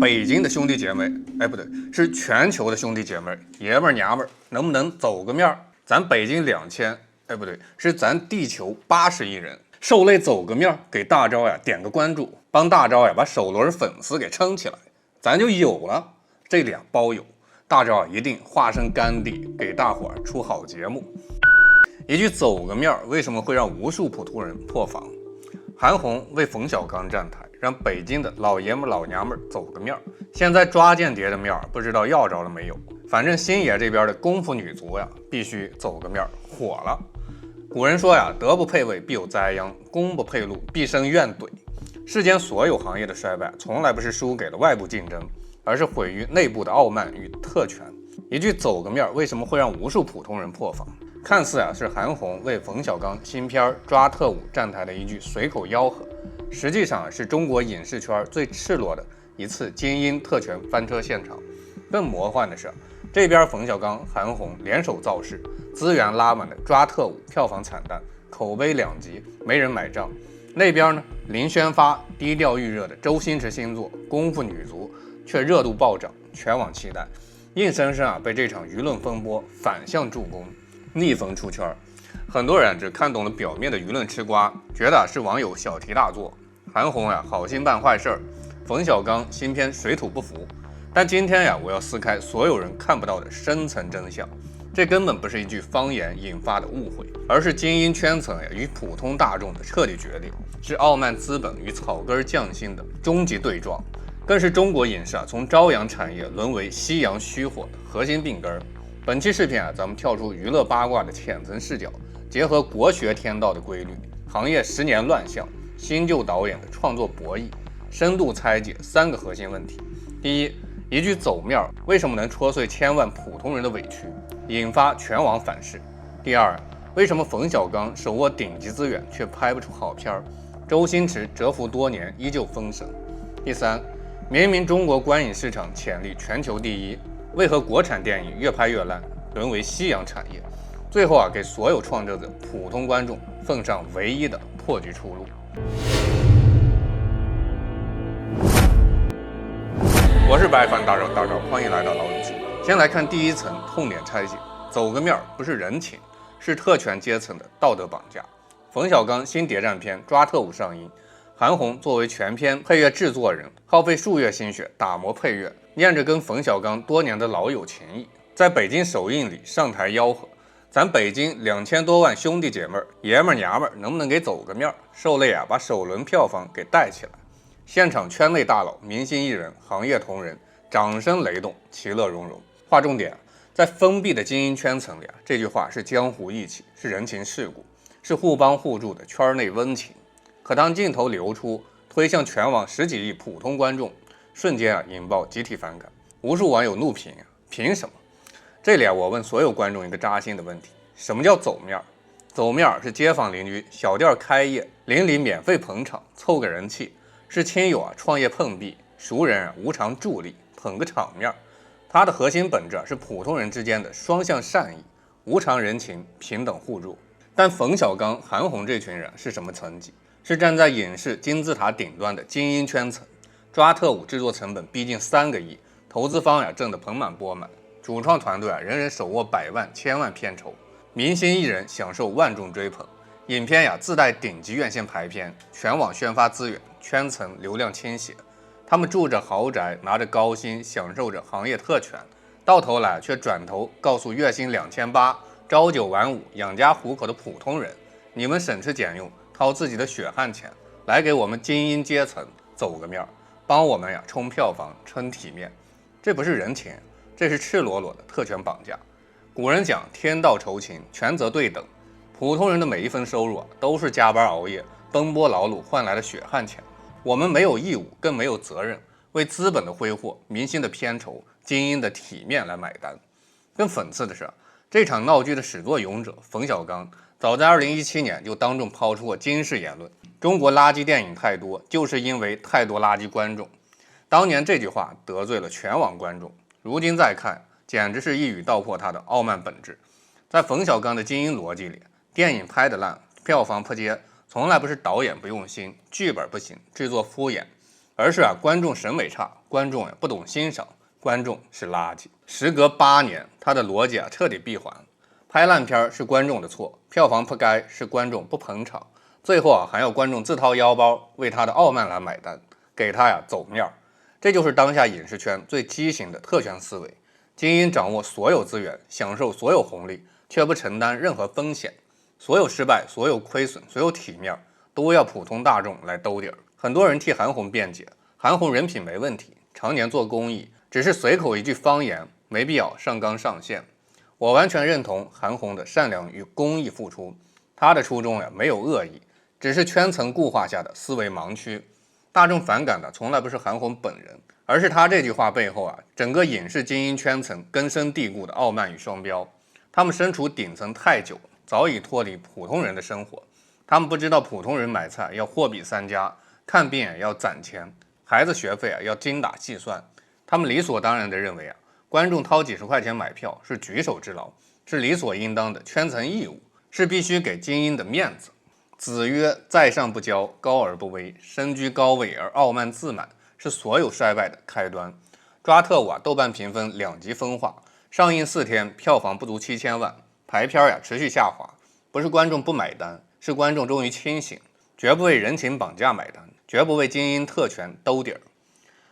北京的兄弟姐妹，不对，是全球的兄弟姐妹，爷们儿娘们儿，能不能走个面儿？咱北京2000，不对，是咱地球80亿人，受累走個面兒，給大钊呀點個關注，幫大钊呀把首輪粉絲給撐起來，咱就有了。這倆包有，大钊一定化身乾弟，給大伙兒出好節目。一句走個面兒，為什麼會讓無數普通人破防？韓紅為馮小剛站台，讓北京的老爺們老娘們走個面兒。現在抓間諜的面兒不知道要着了沒有？反正星爺這邊的功夫女足呀，必須走個面兒，火了。古人說呀，德不配位必有災殃，功不配祿必生怨懟。世間所有行業的衰敗，從來不是輸給了外部競爭，而是毀於內部的傲慢與特權。一句走個面兒，為什麼會讓無數普通人破防？看似是韓紅為馮小剛新片抓特務站台的一句隨口吆喝，實際上是中國影視圈最赤裸的一次精英特權翻車現場。更魔幻的是，這邊馮小剛、韓紅聯手造勢，資源拉滿的抓特務票房慘淡，口碑兩極，沒人買賬。那邊呢，零宣發、低調預熱的周星馳新作《功夫女足》卻熱度暴漲，全網期待，硬生生被這場輿論風波反向助攻，逆風出圈。很多人只看懂了表面的輿論吃瓜，覺得是網友小題大做，韓紅好心辦壞事，馮小剛新片水土不服。但今天我要撕開所有人看不到的深層真相，這根本不是一句方言引發的誤會，而是精英圈層與普通大眾的徹底決裂，是傲慢資本與草根匠心的終極對撞，更是中國影視從朝陽產業淪為夕陽虛火的核心病根。本期視頻咱們跳出娛樂八卦的淺層視角，結合國學天道的規律，行業10年亂象，新舊導演的創作博弈，深度拆解3個核心問題。第一句走面為什麼能戳碎千萬普通人的委屈，引發全網反噬？第二，為什麼馮小剛手握頂級資源卻拍不出好片，周星馳蟄伏多年依舊封神？第三，明明中國觀影市場潛力全球第一，為何國產電影越拍越爛，淪為夕陽產業？最後給所有創作者普通觀眾奉上唯一的破局出路。我是白飯大钊，歡迎來到老李劇。先來看第一層痛點拆解，走個面不是人情，是特權階層的道德綁架。馮小剛新諜戰片抓特務上映，韓紅作為全片配樂製作人，耗費數月心血打磨配樂，念着跟馮小剛多年的老友情誼，在北京首映裡上台吆喝，咱北京2000多萬兄弟姐妹爺們娘們能不能給走個面，受累把首輪票房給帶起來。現場圈內大佬、明星藝人、行業同仁掌聲雷動，其樂融融。劃重點，在封閉的精英圈層裡這句話是江湖義氣，是人情世故，是互幫互助的圈內溫情。可當鏡頭流出，推向全網10幾億普通觀眾，瞬間引爆集體反感，無數網友怒評憑什麼？這裡我問所有觀眾一個扎心的問題：什麼叫走面？走面是街坊鄰居小店開業，鄰里免費捧場，湊個人氣。是親友創業碰壁，熟人無償助力，捧個場面。它的核心本質是普通人之間的雙向善意，無償人情，平等互助。但馮小剛、韓紅這群人是什麼層級？是站在影視金字塔頂端的精英圈層。抓特務制作成本逼近3個億，投資方掙得盆滿缽滿，主創團隊人人手握百萬、千萬片酬，明星藝人享受萬眾追捧。影片自帶頂級院線排片，全網宣發資源，圈層流量傾斜。他們住着豪宅，拿着高薪，享受着行業特權，到頭來卻轉頭告訴月薪2800、朝9晚5養家糊口的普通人：你們省吃儉用，掏自己的血汗錢，來給我們精英階層走個面，幫我們衝票房、撐體面。這不是人情，這是赤裸裸的特權綁架。古人講天道酬勤，權責對等。普通人的每一分收入都是加班熬夜、奔波勞碌換來的血汗錢。我們沒有義務，更沒有責任為資本的揮霍、明星的片酬、精英的體面來買單。更諷刺的是，這場鬧劇的始作俑者馮小剛，早在2017年就當眾拋出過驚世言論：中國垃圾電影太多，就是因為太多垃圾觀眾。當年這句話得罪了全網觀眾，如今再看，簡直是一語道破他的傲慢本質。在馮小剛的精英邏輯裡，電影拍得爛，票房撲街，從來不是導演不用心、劇本不行、製作敷衍，而是觀眾審美差，觀眾不懂欣賞，觀眾是垃圾。時隔8年，他的邏輯徹底閉環。拍爛片是觀眾的錯，票房不該是觀眾不捧場，最後還要觀眾自掏腰包為他的傲慢來買單，給他走面。這就是當下影視圈最畸形的特權思維，精英掌握所有資源，享受所有紅利，卻不承擔任何風險，所有失敗，所有虧損，所有體面都要普通大眾來兜底兒。很多人替韓紅辯解，韓紅人品沒問題，常年做公益，只是隨口一句方言，沒必要上綱上線。我完全認同韓紅的善良與公益付出，她的初衷沒有惡意，只是圈層固化下的思維盲區。大眾反感的從來不是韓紅本人，而是她這句話背後整個影視精英圈層根深蒂固的傲慢與雙標。他們身處頂層太久，早已脫離普通人的生活。他們不知道普通人買菜要貨比三家，看病要攒錢，孩子學費要精打細算。他們理所当然地認為觀眾掏幾十塊錢買票是舉手之勞，是理所應當的圈層義務，是必須給精英的面子。子曰：在上不驕，高而不威，身居高位而傲慢自滿，是所有衰敗的開端。抓特務豆瓣評分2級分化，上映4天票房不足7000萬，排片持續下滑。不是觀眾不買單，是觀眾終於清醒，絕不為人情綁架買單，絕不為精英特權兜底兒。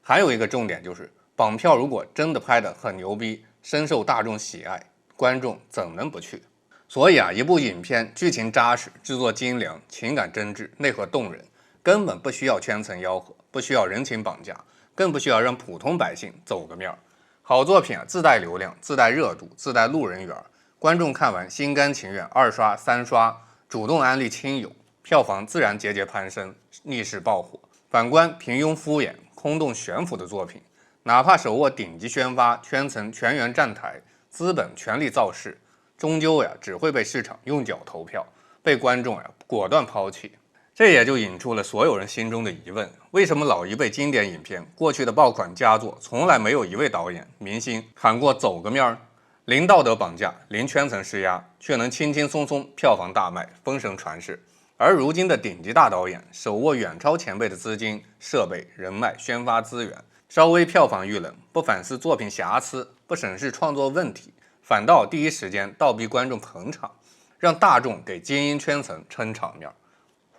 還有一個重點就是綁票如果真的拍得很牛逼，深受大眾喜愛，觀眾怎能不去？所以一部影片劇情扎實，制作精良，情感真摯，內核動人，根本不需要圈層吆喝，不需要人情綁架，更不需要讓普通百姓走個面。好作品自帶流量，自带熱度，自帶路人缘，觀眾看完心甘情願2刷3刷，主動安利親友，票房自然節節攀升，逆勢爆火。反觀平庸敷衍、空洞懸浮的作品，哪怕手握頂級宣發，圈層全員站台，資本全力造勢，終究只會被市場用腳投票，被觀眾果斷拋棄。這也就引出了所有人心中的疑問：為什麼老一輩經典影片、過去的爆款佳作，從來沒有一位導演、明星喊過走個面兒？零道德綁架，零圈層施壓，卻能輕輕鬆鬆票房大賣，風神傳世。而如今的頂級大導演，手握遠超前輩的資金、設備、人脈、宣發資源，稍微票房遇冷，不反思作品瑕疵，不審視創作問題，反倒第一時間倒逼觀眾捧場，讓大眾給精英圈層撐場面。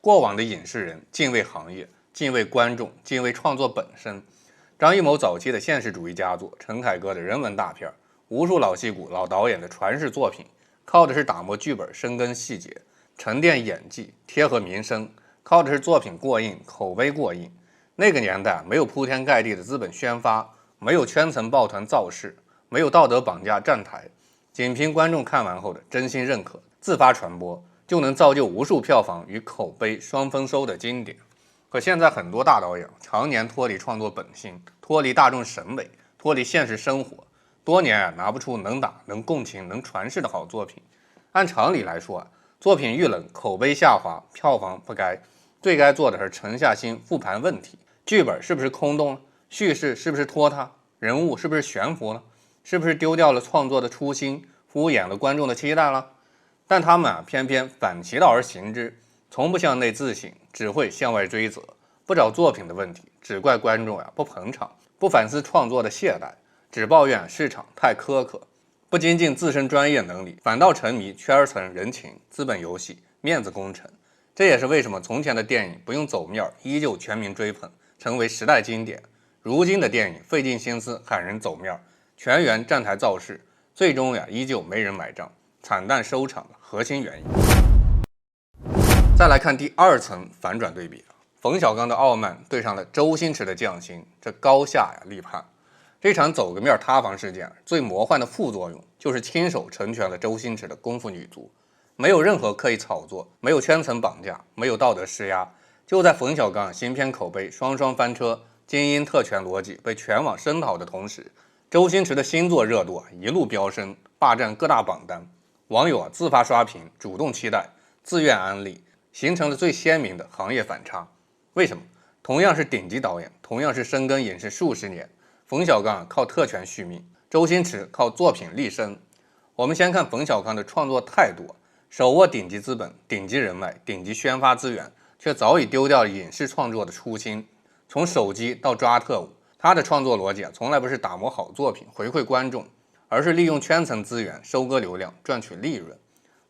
過往的影視人敬畏行業，敬畏觀眾，敬畏創作本身。張藝謀早期的現實主義佳作，陳凱歌的人文大片，無數老戏骨、老導演的傳世作品，靠的是打磨劇本、深耕細節，沉澱演技，貼合民生，靠的是作品過硬，口碑過硬。那個年代沒有鋪天蓋地的資本宣發，沒有圈層抱團造勢，沒有道德綁架站台，僅憑觀眾看完後的真心認可、自發傳播，就能造就無數票房與口碑雙豐收的經典。可現在很多大導演常年脫離創作本心，脫離大众審美，脫離現實生活，多年拿不出能打、能共情、能傳世的好作品。按常理來說作品遇冷，口碑下滑，票房不該，最該做的是沉下心复盘問題。劇本是不是空洞了？敘事是不是拖沓？人物是不是懸浮了？是不是丟掉了創作的初心，敷衍了觀眾的期待了？但他們偏偏反其道而行之，從不向內自省，只會向外追責，不找作品的問題，只怪觀众不捧場，不反思創作的懈怠，只抱怨市場太苛刻，不精進自身專業能力，反倒沉迷圈層人情、資本遊戲、面子工程。這也是為什麼從前的電影不用走面，依舊全民追捧，成為时代經典。如今的電影費盡心思喊人走面，全員站台造勢，最終依舊沒人買賬，慘淡收場的核心原因。再來看第二層反轉對比，馮小刚的傲慢對上了周星馳的匠心，這高下立判。這場走個面塌房事件最魔幻的副作用，就是親手成全了周星馳的功夫女足，沒有任何刻意炒作，沒有圈層綁架，沒有道德施壓。就在馮小刚新片口碑雙雙翻車，精英特權邏輯被全網聲討的同時，周星馳的新作熱度一路飆升，霸占各大榜單。網友自發刷屏，主動期待，自願安利，形成了最鮮明的行業反差。為什麼？同樣是頂級導演，同樣是深耕影視数十年，馮小剛靠特權續命，周星馳靠作品立身。我們先看馮小刚的創作態度，手握頂級資本、頂級人脈、頂級宣發資源，卻早已丟掉了影視創作的初心，從手機到抓特務，他的創作邏輯從來不是打磨好作品回饋觀眾，而是利用圈層資源收割流量賺取利潤。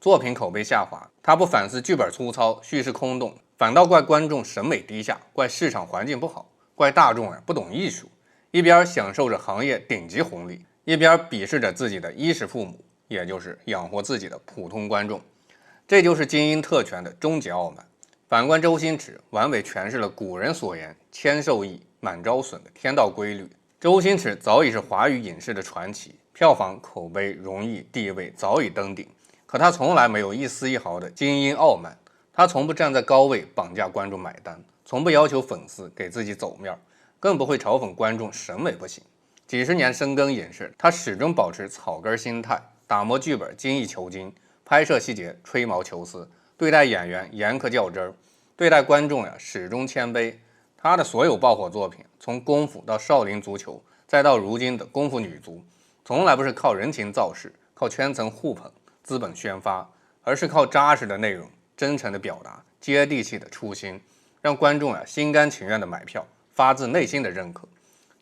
作品口碑下滑，他不反思劇本粗糙敘事空洞，反倒怪觀眾審美低下，怪市场環境不好，怪大眾不懂藝術，一邊享受着行業頂級紅利，一邊鄙視着自己的衣食父母，也就是養活自己的普通觀眾。這就是精英特權的終極傲慢。反觀周星馳，完美詮釋了古人所言千受益滿招損的天道規律。周星馳早已是華語影視的傳奇，票房、口碑、榮譽、地位早已登頂，可他從來沒有一絲一毫的精英傲慢。他從不站在高位綁架觀眾買單，從不要求粉絲給自己走面，更不會嘲諷觀眾審美不行。幾十年深耕影視，他始終保持草根心態，打磨劇本精益求精，拍攝細節吹毛求疵，對待演員嚴苛較真兒，對待觀眾始終謙卑。他的所有爆火作品，從功夫到少林足球，再到如今的功夫女足，從來不是靠人情造勢，靠圈层互捧、資本宣發，而是靠扎實的內容、真誠的表達、接地氣的初心，讓觀眾心甘情願的買票，發自內心的認可。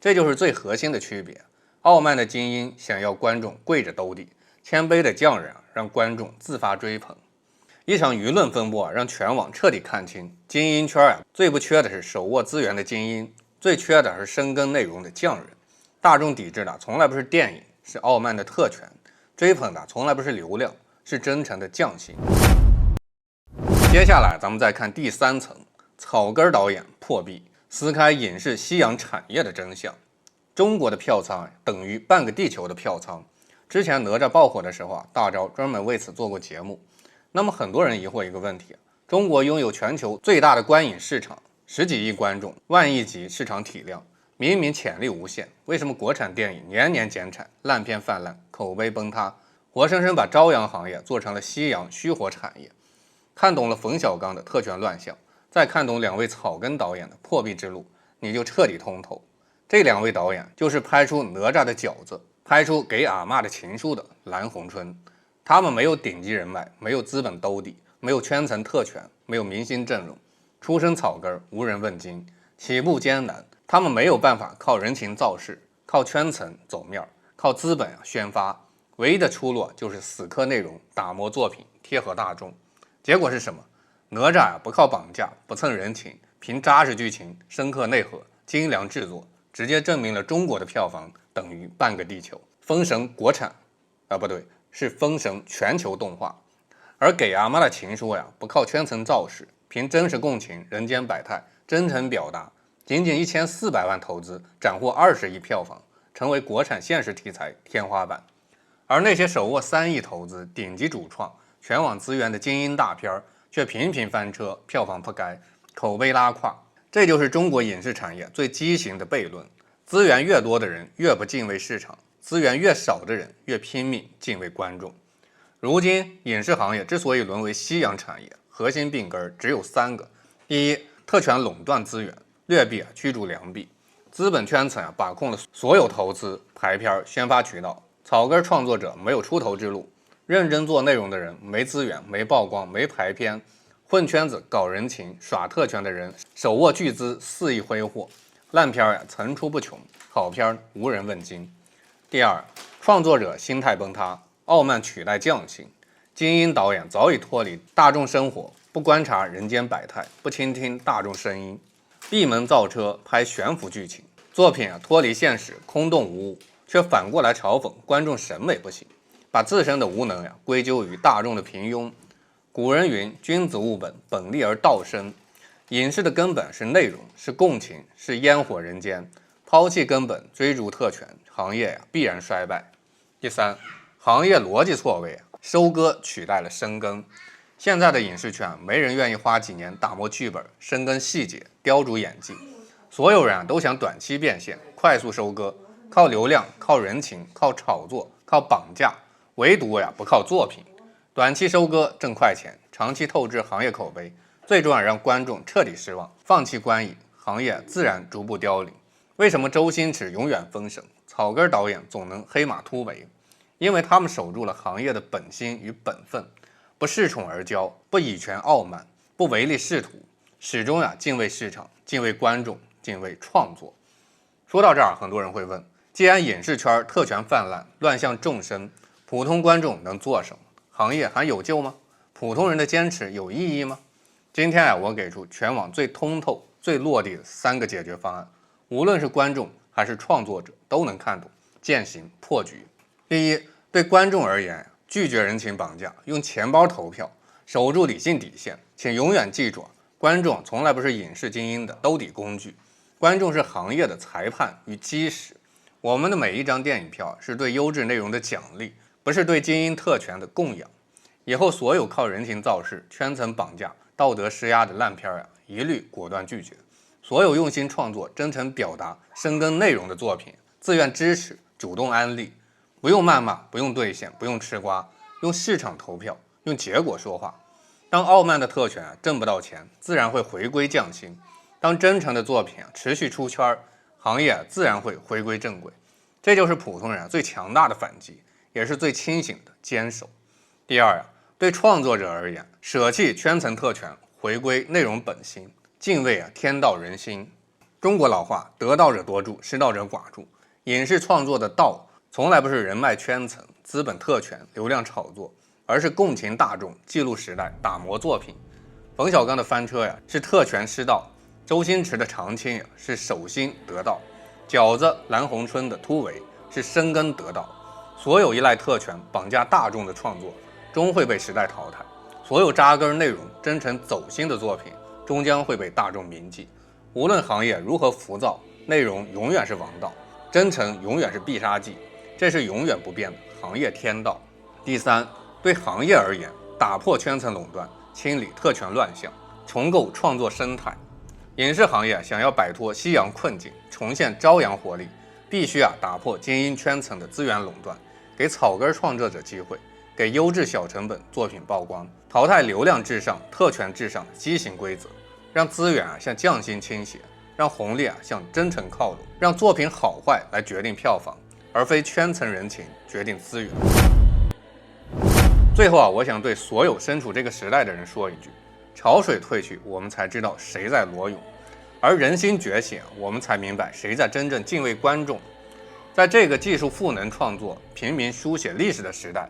這就是最核心的區別。傲慢的精英想要觀眾跪着兜底，謙卑的匠人讓觀眾自發追捧。一場輿論風波讓全網徹底看清，精英圈最不缺的是手握資源的精英，最缺的是深耕内容的匠人。大眾抵制的從來不是電影，是傲慢的特权；追捧的從來不是流量，是真誠的匠心。接下来咱們再看第三層，草根導演破壁，撕開影視夕陽產業的真相。中國的票倉等於半個地球的票倉。之前哪吒爆火的時候大釗專門為此做過節目。那麼很多人疑惑一個問題，中國擁有全球最大的觀影市場，10幾億觀眾，萬億級市場體量，明明潛力無限，為什麼國產電影年年減產，爛片泛濫，口碑崩塌，活生生把朝陽行業做成了夕陽虛火產業？看懂了馮小刚的特權亂象，再看懂2位草根導演的破壁之路，你就徹底通透。這2位導演就是拍出哪吒的餃子，拍出給阿嬤的情書的藍紅春。他們沒有頂級人脈，沒有資本兜底，沒有圈層特權，沒有明星陣容，出身草根，無人問津，起步艱難。他們沒有辦法靠人情造勢，靠圈層走面，靠資本宣發，唯一的出路就是死磕內容，打磨作品，貼合大眾。結果是什麼？哪吒不靠綁架，不蹭人情，憑扎實劇情、深刻內核、精良制作，直接證明了中國的票房等於半個地球。封神國產不对，是封神全球動畫。而給阿媽的情書不靠圈層造勢，憑真實共情、人間百態、真誠表達，僅僅1400萬投資，斬獲20億票房，成為國產現實題材天花板。而那些手握3億投資、頂級主創、全網資源的精英大片，卻頻頻翻車，票房撲街，口碑拉胯。這就是中國影視產業最畸形的悖論：資源越多的人越不敬畏市場，資源越少的人越拼命敬畏觀眾。如今影視行業之所以淪為夕陽產業，核心病根只有3個：第一，特權壟斷資源，劣幣驅逐良幣，資本圈層把控了所有投資、排片、宣發渠道，草根創作者沒有出頭之路。認真做內容的人沒資源、沒曝光、沒排片，混圈子、搞人情、耍特權的人手握巨資肆意揮霍，爛片層出不窮，好片無人問津。第二，創作者心態崩塌，傲慢取代匠心，精英導演早已脫離大眾生活，不觀察人間百態，不傾聽大眾聲音，閉門造車拍懸浮劇情，作品脫離現實，空洞無物，卻反過來嘲諷觀眾審美不行，把自身的無能歸咎於大眾的平庸。古人云：君子務本，本立而道生。影視的根本是內容，是共情，是煙火人間。拋棄根本，追逐特權，行業必然衰敗。第三，行業邏輯錯位，收割取代了深耕。現在的影視圈，沒人願意花幾年打磨劇本，深耕細節，雕琢演技。所有人都想短期變現，快速收割，靠流量，靠人情，靠炒作，靠綁架。唯獨不靠作品，短期收割掙快錢，長期透支行業口碑，最終讓觀眾徹底失望，放棄觀影，行業自然逐步凋零。為什麼周星馳永遠封神，草根導演總能黑馬突圍？因為他們守住了行業的本心與本分，不恃寵而驕，不以權傲慢，不唯利是圖，始終敬畏市場，敬畏觀眾，敬畏創作。說到這兒，很多人會問，既然影視圈特權泛濫，亂象眾生，普通觀眾能做什麼？行業還有救嗎？普通人的堅持有意義嗎？今天我給出全網最通透、最落地的3個解決方案，無論是觀眾還是創作者都能看懂，踐行破局。第一，對觀眾而言，拒絕人情綁架，用錢包投票，守住理性底線。請永遠記住，觀眾從來不是影視精英的兜底工具，觀眾是行業的裁判與基石。我們的每一張電影票是對優質內容的獎勵，不是對精英特權的供養。以後所有靠人情造勢、圈層綁架、道德施壓的爛片一律果斷拒絕。所有用心創作、真誠表達、深耕內容的作品，自願支持、主動安利，不用谩罵，不用兌現，不用吃瓜，用市場投票，用結果說話。當傲慢的特權掙不到錢，自然會回歸匠心；當真誠的作品持續出圈，行業自然會回歸正軌。這就是普通人最強大的反擊，也是最清醒的堅守。第二，對創作者而言，捨棄圈層特權，回歸內容本心，敬畏天道人心。中國老話，得道者多助，失道者寡助。影視創作的道，從來不是人脈圈層、資本特權、流量炒作，而是共情大眾，記錄時代，打磨作品。冯小刚的翻車是特權失道，周星馳的长青是守心得道，饺子蓝紅春的突圍是深耕得道。所有依賴特權綁架大眾的創作，終會被時代淘汰。所有扎根內容、真誠走心的作品，終將會被大眾銘記。無論行業如何浮躁，內容永遠是王道，真誠永遠是必殺技，這是永遠不變的行業天道。第三，對行業而言，打破圈層壟斷，清理特權亂象，重構創作生態。影視行業想要擺脫夕陽困境，重現朝陽活力，必須打破精英圈層的資源壟斷，給草根創作者機會，給優質小成本作品曝光，淘汰流量至上、特權至上的畸形規則，讓資源向匠心傾斜，讓紅利向真誠靠攏，讓作品好壞來決定票房，而非圈層人情決定資源。最後我想對所有身處這個時代的人說一句：潮水退去，我們才知道誰在裸泳；而人心覺醒，我們才明白誰在真正敬畏觀眾。在這個技術賦能創作、平民書寫歷史的時代，